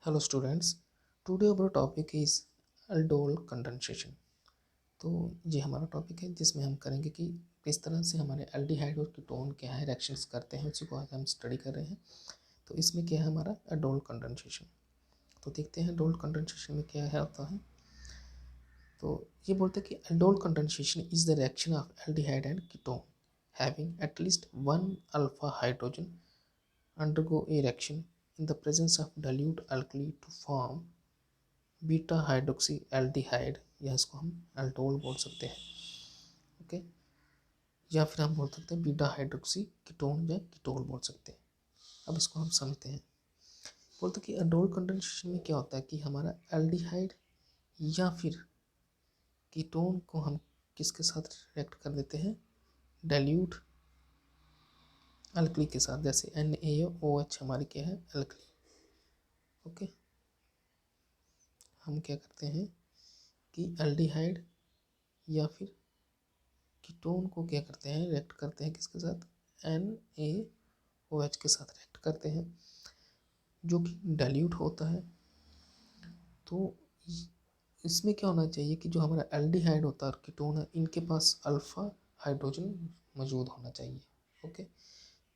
Hello students, today our topic is aldol condensation. तो ये हमारा टॉपिक है जिसमें हम करेंगे कि किस तरह से हमारे एल्डिहाइड और कीटोन क्या है रिएक्शंस करते हैं, उसी को आज हम स्टडी कर रहे हैं। तो इसमें क्या है हमारा अल्डोल कंडेंसेशन। तो देखते हैं अल्डोल कंडेंसेशन में क्या है होता है। तो ये बोलते हैं कि aldol condensation is the reaction of aldehyde and ketone having at least one alpha hydrogen undergo a reaction in the presence of dilute alkali to form beta hydroxy aldehyde, या इसको हम अल्डोल बोल सकते हैं। ओके, या फिर हम बोल सकते हैं बीटा हाइड्रोक्सी कीटोन या कीटोल बोल सकते हैं। अब इसको हम समझते हैं। बोलते कि अल्डोल कंडेंसेशन में क्या होता है कि हमारा एल्डिहाइड या फिर कीटोन को हम किसके साथ रिएक्ट कर देते हैं, डाइल्यूट अल्कली के साथ, जैसे NaOH हमारी क्या है, अल्कली। ओके, हम क्या करते हैं कि एल्डिहाइड या फिर कीटोन को क्या करते हैं, रिएक्ट करते हैं किसके साथ, NaOH के साथ रिएक्ट करते हैं, जो कि डाइल्यूट होता है। तो इसमें क्या होना चाहिए कि जो हमारा एल्डिहाइड होता है और कीटोन है, इनके पास अल्फा हाइड्रोजन मौजूद होना चाहिए। ओके,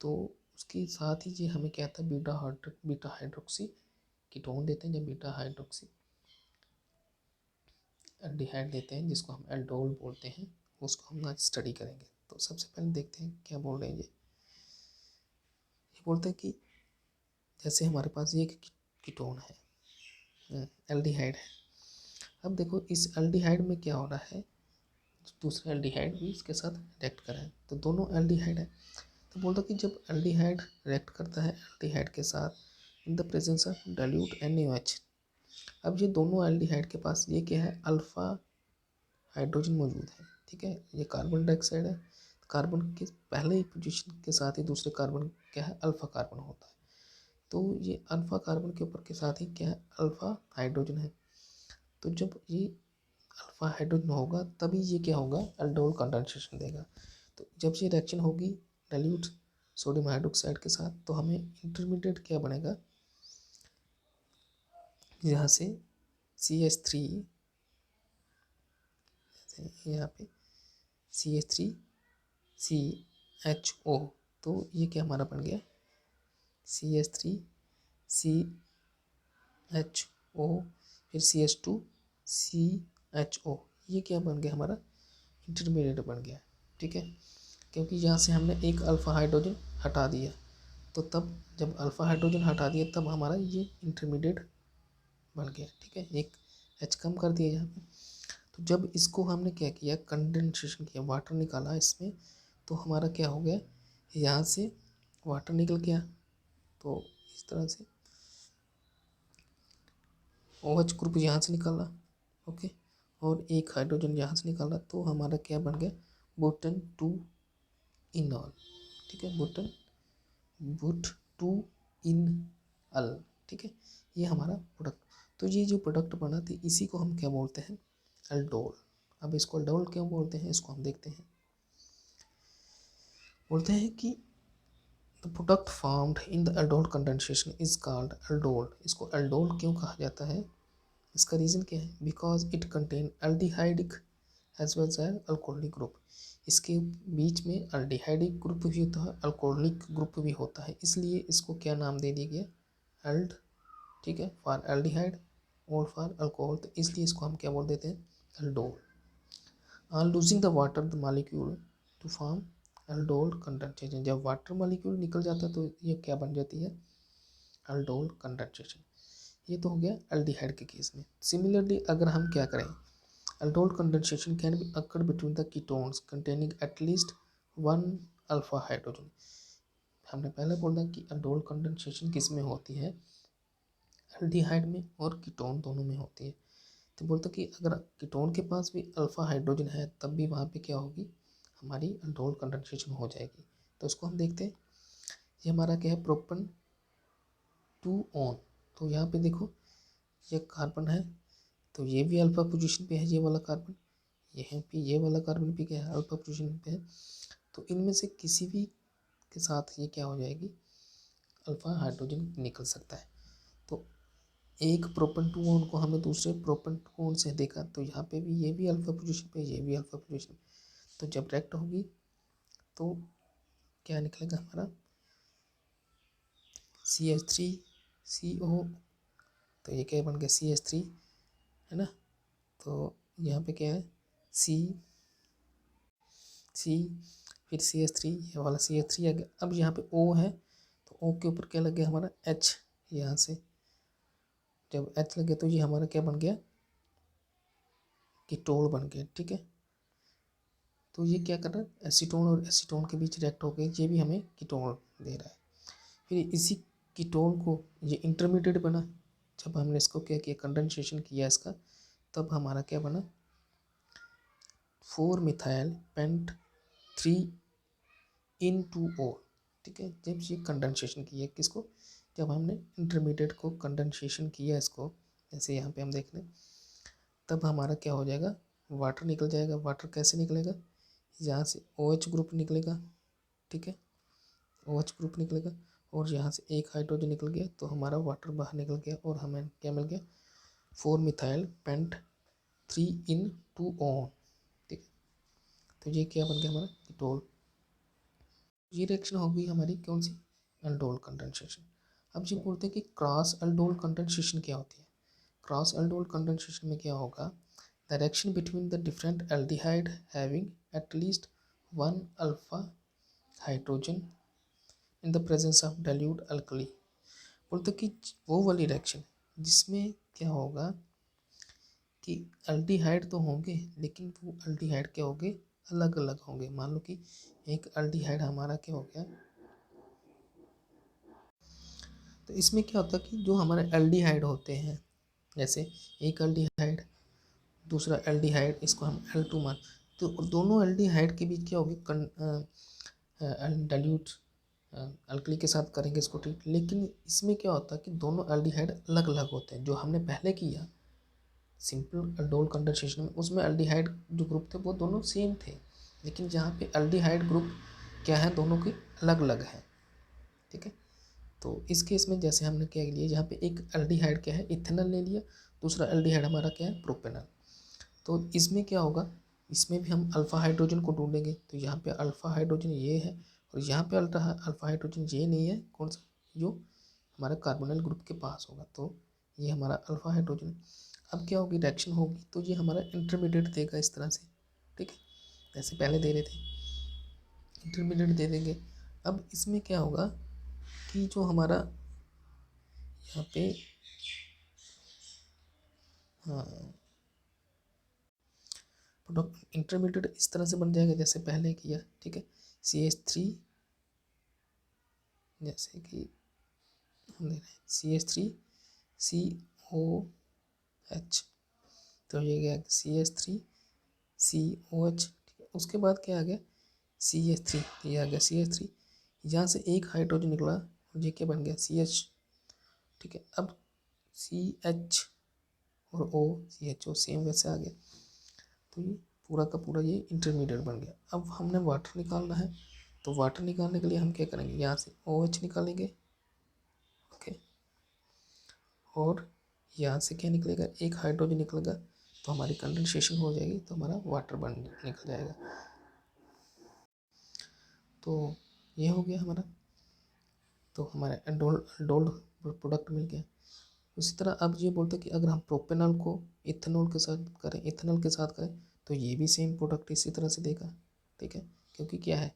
तो उसके साथ ही ये हमें क्या था, बीटा हाइड्रोक्सी कीटोन देते हैं, या बीटा हाइड्रोक्सी एल्डिहाइड देते हैं, जिसको हम एल्डोल बोलते हैं। उसको हम आज स्टडी करेंगे। तो सबसे पहले देखते हैं क्या बोल रहे हैं। ये बोलते हैं कि जैसे हमारे पास ये कीटोन है, एल्डिहाइड है। अब देखो इस एल्डिहाइड में क्या हो रहा है, दूसरा एल्डिहाइड भी इसके साथ रिएक्ट कर रहा है, तो दोनों एल्डिहाइड है। तो बोलता कि जब एल्डिहाइड रिएक्ट करता है एल्डिहाइड के साथ in the presence of dilute NaOH, अब ये दोनों एल्डिहाइड के पास ये क्या है, अल्फा हाइड्रोजन मौजूद है। ठीक है, ये कार्बन डाइऑक्साइड है, कार्बन के पहले ही पोजीशन के साथ ही दूसरे कार्बन क्या है, अल्फा कार्बन होता है। तो ये अल्फा कार्बन के ऊपर के साथ ही क्या है, अल्फा हाइड्रोजन है। तो जब ये अल्फा हाइड्रोजन होगा तभी ये क्या होगा, अल्डोल कंडेंसेशन देगा। तो जब ये रिएक्शन होगी डाइल्यूट सोडियम हाइड्रोक्साइड के साथ, तो हमें इंटरमीडिएट क्या बनेगा, यहाँ से CH3, यहाँ पे CH3CHO, तो ये क्या हमारा बन गया, CH3CHO, फिर CH2CHO, ये क्या बन गया हमारा, इंटरमीडिएट बन गया। ठीक है, क्योंकि यहाँ से हमने एक अल्फ़ा हाइड्रोजन हटा दिया, तो तब जब अल्फ़ा हाइड्रोजन हटा दिया तब हमारा ये इंटरमीडिएट बन गया। ठीक है, एक H कम कर दिया यहाँ पे। तो जब इसको हमने क्या किया, कंडेंसेशन किया, वाटर निकाला इसमें, तो हमारा क्या हो गया, यहाँ से वाटर निकल गया। तो इस तरह से OH ग्रुप यहाँ से निकाला। ओके, और एक हाइड्रोजन यहाँ से निकाला, तो हमारा क्या बन गया, बुटन 2 इनॉल। ठीक है, बुट 2 इन अल। ठीक है, ये हमारा प्रोडक्ट। तो ये जो प्रोडक्ट बना थी इसी को हम क्या बोलते हैं, अल्डोल। अब इसको अल्डोल क्यों बोलते हैं, इसको हम देखते हैं। बोलते हैं कि the product formed in the aldol condensation is called aldol. इसको अल्डोल क्यों कहा जाता है, इसका रीज़न क्या है, because it contain aldehydic as well as alcoholic group. इसके बीच में एल्डिहाइडिक ग्रुप भी होता है, अल्कोहलिक ग्रुप भी होता है, इसलिए इसको क्या नाम दे दिया गया, एल्ड। ठीक है, फॉर एल्डिहाइड और फॉर अल्कोहल, तो इसलिए इसको हम क्या बोल देते हैं, aldol. On losing the water the molecule to form aldol condensation, जब वाटर मॉलिक्यूल निकल जाता है तो ये क्या बन जाती है, अल्डोल कंडेंसेशन। ये तो हो गया एल्डिहाइड के केस में। सिमिलरली अगर हम क्या करें, aldol condensation can be occur between the ketones containing at least one alpha hydrogen. हमने पहले बोला कि अल्डोल कंडेंसेशन किस में होती है, एल्डिहाइड में और कीटोन दोनों में होती है। तो बोलते कि अगर कीटोन के पास भी अल्फा हाइड्रोजन है तब भी वहाँ पे क्या होगी, हमारी अल्डोल कंडेंसेशन हो जाएगी। तो उसको हम देखते हैं। ये हमारा क्या है, प्रोपन 2 ऑन। तो यहाँ पे देखो ये कार्बन है, तो ये भी अल्फा पोजीशन पे है, ये वाला कार्बन, ये है भी, ये वाला कार्बन भी क्या है, अल्फा पोजीशन पे है। तो इनमें से किसी भी के साथ ये क्या हो जाएगी, अल्फा हाइड्रोजन निकल सकता है। तो एक प्रोपन टू ऑन को हमने दूसरे प्रोपन टू ऑन से देखा, तो यहाँ पे भी ये भी अल्फा पोजीशन पे, ये भी अल्फा पोजीशन। तो जब रिएक्ट होगी तो क्या निकलेगा हमारा CH3CO, तो ये क्या बन गया CH3, है ना। तो यहाँ पे क्या है C फिर CH3, ये वाला CH3 आ गया। अब यहाँ पे O है, तो O के ऊपर क्या लग गया हमारा H, यहाँ से जब H लगे तो ये हमारा क्या बन गया कीटोन बन गया, ठीक है। तो ये क्या कर रहा है, एसीटोन और एसीटोन के बीच रिएक्ट हो गए, ये भी हमें कीटोन दे रहा है। फिर इसी कीटोन को ये इंटरमीडिएट बना, जब हमने इसको क्या किया कंडेंसेशन किया इसका, तब हमारा क्या बना 4-मिथाइल पेंट 3 in 2O, ठीक है। जब ये कंडेंसेशन किया किसको, जब हमने इंटरमीडिएट को कंडेंसेशन किया इसको, जैसे यहाँ पे हम देख लें, तब हमारा क्या हो जाएगा वाटर निकल जाएगा। वाटर कैसे निकलेगा, यहाँ से OH ग्रुप निकलेगा, ठीक है, OH ग्रुप निकलेगा, और यहाँ से एक हाइड्रोजन निकल गया, तो हमारा वाटर बाहर निकल गया और हमें क्या मिल गया 4-मिथाइल पेंट 3 in 2O, ठीक है। तो ये क्या बन गया हमारा कीटोन। ये रिएक्शन हो गई हमारी कौन सी एल्डोल कंडेंसेशन। अब ये बोलते हैं कि क्रॉस एल्डोल कंडेंसेशन क्या होती है। क्रॉस एल्डोल कंडेंसेशन में क्या होगा, the reaction between the different aldehyde having at least 1 alpha hydrogen in the presence of dilute alkali. बोलते कि वो वाली रिएक्शन जिसमें क्या होगा कि एल्डिहाइड तो होंगे, लेकिन वो एल्डिहाइड क्या होंगे अलग अलग होंगे। मान लो कि एक एल्डिहाइड हमारा क्या हो गया, तो इसमें क्या होता है कि जो हमारे एल्डिहाइड होते हैं, जैसे एक एल्डिहाइड दूसरा एल्डिहाइड, इसको हम L2 मान, तो दोनों एल्डिहाइड के बीच क्या होगी डाइल्यूट अल्कली के साथ करेंगे इसको ट्रीट। लेकिन इसमें क्या होता है कि दोनों एल्डिहाइड अलग अलग होते हैं। जो हमने पहले किया सिंपल एल्डोल कंडेंसेशन में, उसमें एल्डिहाइड जो ग्रुप थे वो दोनों सेम थे, लेकिन जहाँ पे एल्डिहाइड ग्रुप क्या है दोनों के अलग अलग हैं, ठीक है। तो इस केस में जैसे हमने क्या लिया, यहाँ पे एक एल्डिहाइड क्या है इथेनॉल ले लिया, दूसरा एल्डिहाइड हमारा क्या है प्रोपेनॉल। तो इसमें क्या होगा, इसमें भी हम अल्फ़ा हाइड्रोजन को ढूंढेंगे, तो यहाँ पे अल्फ़ा हाइड्रोजन ये है और यहाँ पे अल्फ़ा हाइड्रोजन ये नहीं है, कौन सा जो हमारा कार्बोनिल ग्रुप के पास होगा, तो ये हमारा अल्फ़ा हाइड्रोजन। अब क्या होगी रिएक्शन होगी, तो ये हमारा इंटरमीडिएट देगा इस तरह से, ठीक है, जैसे पहले दे रहे थे इंटरमीडिएट दे देंगे। अब इसमें क्या होगा कि जो हमारा यहाँ पे हाँ प्रोडक्ट इंटरमीडिएट इस तरह से बन जाएगा जैसे पहले किया, ठीक है। CH3 जैसे कि हम दे रहे हैं CH3COH, तो ये गया CH3COH, ठीक है। उसके बाद क्या आ गया CH3, ये आ गया CH3, यहाँ से एक हाइड्रोजन निकला और ये क्या बन गया CH, ठीक है। अब CH और CHO सेम वैसे आ गया, तो ये पूरा का पूरा ये इंटरमीडिएट बन गया। अब हमने वाटर निकालना है, तो वाटर निकालने के लिए हम क्या करेंगे, यहाँ से OH निकालेंगे, ओके, और यहाँ से क्या निकलेगा एक हाइड्रोजन निकलेगा, तो हमारी कंडेंसेशन हो जाएगी, तो हमारा वाटर बन निकल जाएगा। तो ये हो गया हमारा, तो हमारा एल्डोल प्रोडक्ट मिल गया। उसी तरह अब ये बोलते हैं कि अगर हम प्रोपेनॉल को इथेनॉल के साथ करें, तो ये भी सेम प्रोडक्ट इसी तरह से देगा, ठीक है, क्योंकि क्या है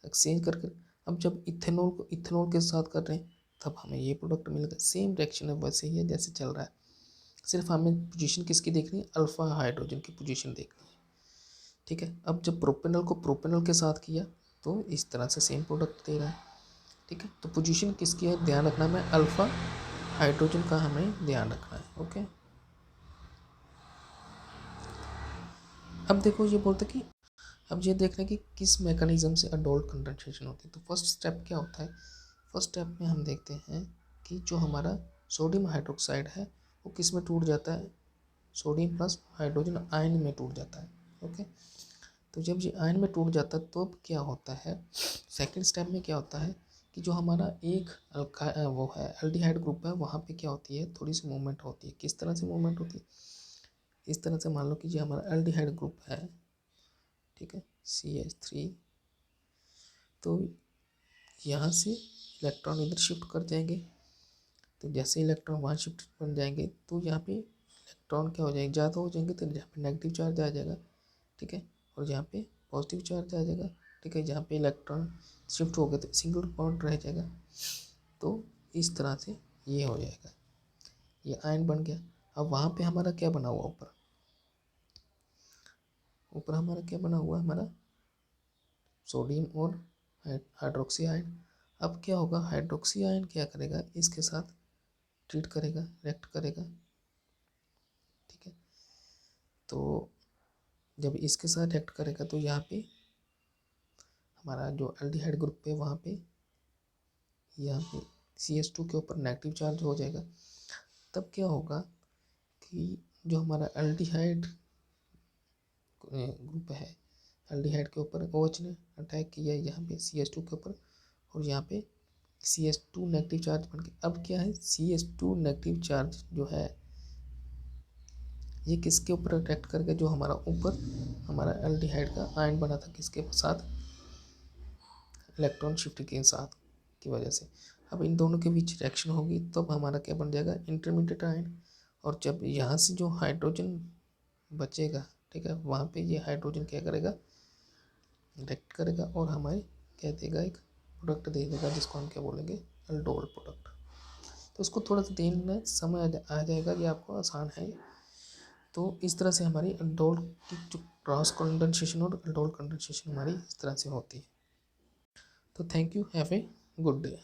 एक्सचेंज करके। अब जब इथेनॉल को इथेनॉल के साथ कर रहे हैं तब हमें ये प्रोडक्ट मिलेगा। सेम रिएक्शन है वैसे ही है जैसे चल रहा है, सिर्फ हमें पोजीशन किसकी देखनी है, अल्फा हाइड्रोजन की पोजीशन देखनी है, ठीक है। अब जब प्रोपेनॉल को प्रोपेनॉल के साथ किया तो इस तरह से सेम प्रोडक्ट दे रहा है, ठीक है। तो पोजीशन किसकी है ध्यान रखना है, अल्फा हाइड्रोजन का हमें ध्यान रखना है, ओके। अब देखो ये बोलते कि अब ये देख रहे हैं कि किस मैकेनिज्म से एल्डोल कंडेंसेशन होती है। तो फर्स्ट स्टेप क्या होता है, फर्स्ट स्टेप में हम देखते हैं कि जो हमारा सोडियम हाइड्रोक्साइड है वो किस में टूट जाता है, सोडियम प्लस हाइड्रोजन आयन में टूट जाता है, ओके। तो जब ये आयन में टूट जाता है तो अब क्या होता है, सेकेंड स्टेप में क्या होता है कि जो हमारा एक वो है एल्डिहाइड ग्रुप है, वहाँ पे क्या होती है, थोड़ी सी मूवमेंट होती है। किस तरह से मूवमेंट होती है, इस तरह से मान लो कि जो हमारा एल्डिहाइड ग्रुप है, ठीक है, CH3, तो यहाँ से इलेक्ट्रॉन इधर शिफ्ट कर जाएंगे। तो जैसे इलेक्ट्रॉन वहाँ शिफ्ट बन जाएंगे तो यहाँ पे इलेक्ट्रॉन क्या हो जाएंगे, ज़्यादा हो जाएंगे, तो यहाँ पे नेगेटिव चार्ज आ जाएगा, ठीक है, और यहाँ पे पॉजिटिव चार्ज आ जाएगा, ठीक है। जहाँ पे इलेक्ट्रॉन शिफ्ट हो गए तो सिंगल बॉन्ड रह जाएगा। तो इस तरह से ये हो जाएगा, ये आयन बन गया। अब वहाँ पे हमारा क्या बना हुआ, ऊपर ऊपर हमारा क्या बना हुआ, हमारा सोडियम और हाइड्रोक्सी आयन। अब क्या होगा, हाइड्रोक्सी आयन क्या करेगा, इसके साथ ट्रीट करेगा, रिएक्ट करेगा, ठीक है। तो जब इसके साथ रिएक्ट करेगा तो यहाँ पे हमारा जो एल्डिहाइड ग्रुप है, वहाँ पे यहाँ पे CH2 के ऊपर नेगेटिव चार्ज हो जाएगा। तब क्या होगा कि जो हमारा एल्डिहाइड ग्रुप है, एल्डिहाइड के ऊपर OH ने अटैक किया है यहाँ पे CH2 के ऊपर, और यहाँ पे CH2 नेगेटिव चार्ज बन के, अब क्या है, CH2 नेगेटिव चार्ज जो है ये किसके ऊपर अटैक करके, जो हमारा ऊपर हमारा एल्डिहाइड का आयन बना था, किसके साथ, इलेक्ट्रॉन शिफ्ट के साथ की वजह से। अब इन दोनों के बीच रिएक्शन होगी तब हमारा क्या बन जाएगा, इंटरमीडिएट आयन। और जब यहाँ से जो हाइड्रोजन बचेगा, ठीक है, वहाँ पे ये हाइड्रोजन क्या करेगा, रिएक्ट करेगा और हमारे क्या देगा, एक प्रोडक्ट दे देगा, जिसको हम क्या बोलेंगे, अल्डोल प्रोडक्ट। तो उसको थोड़ा सा देना समय आ जाएगा, ये आपको आसान है। तो इस तरह से हमारी अल्डोल की जो क्रॉस कंडेंसेशन और अल्डोल कंडेंसेशन हमारी इस तरह से होती है। तो thank you, have a good day.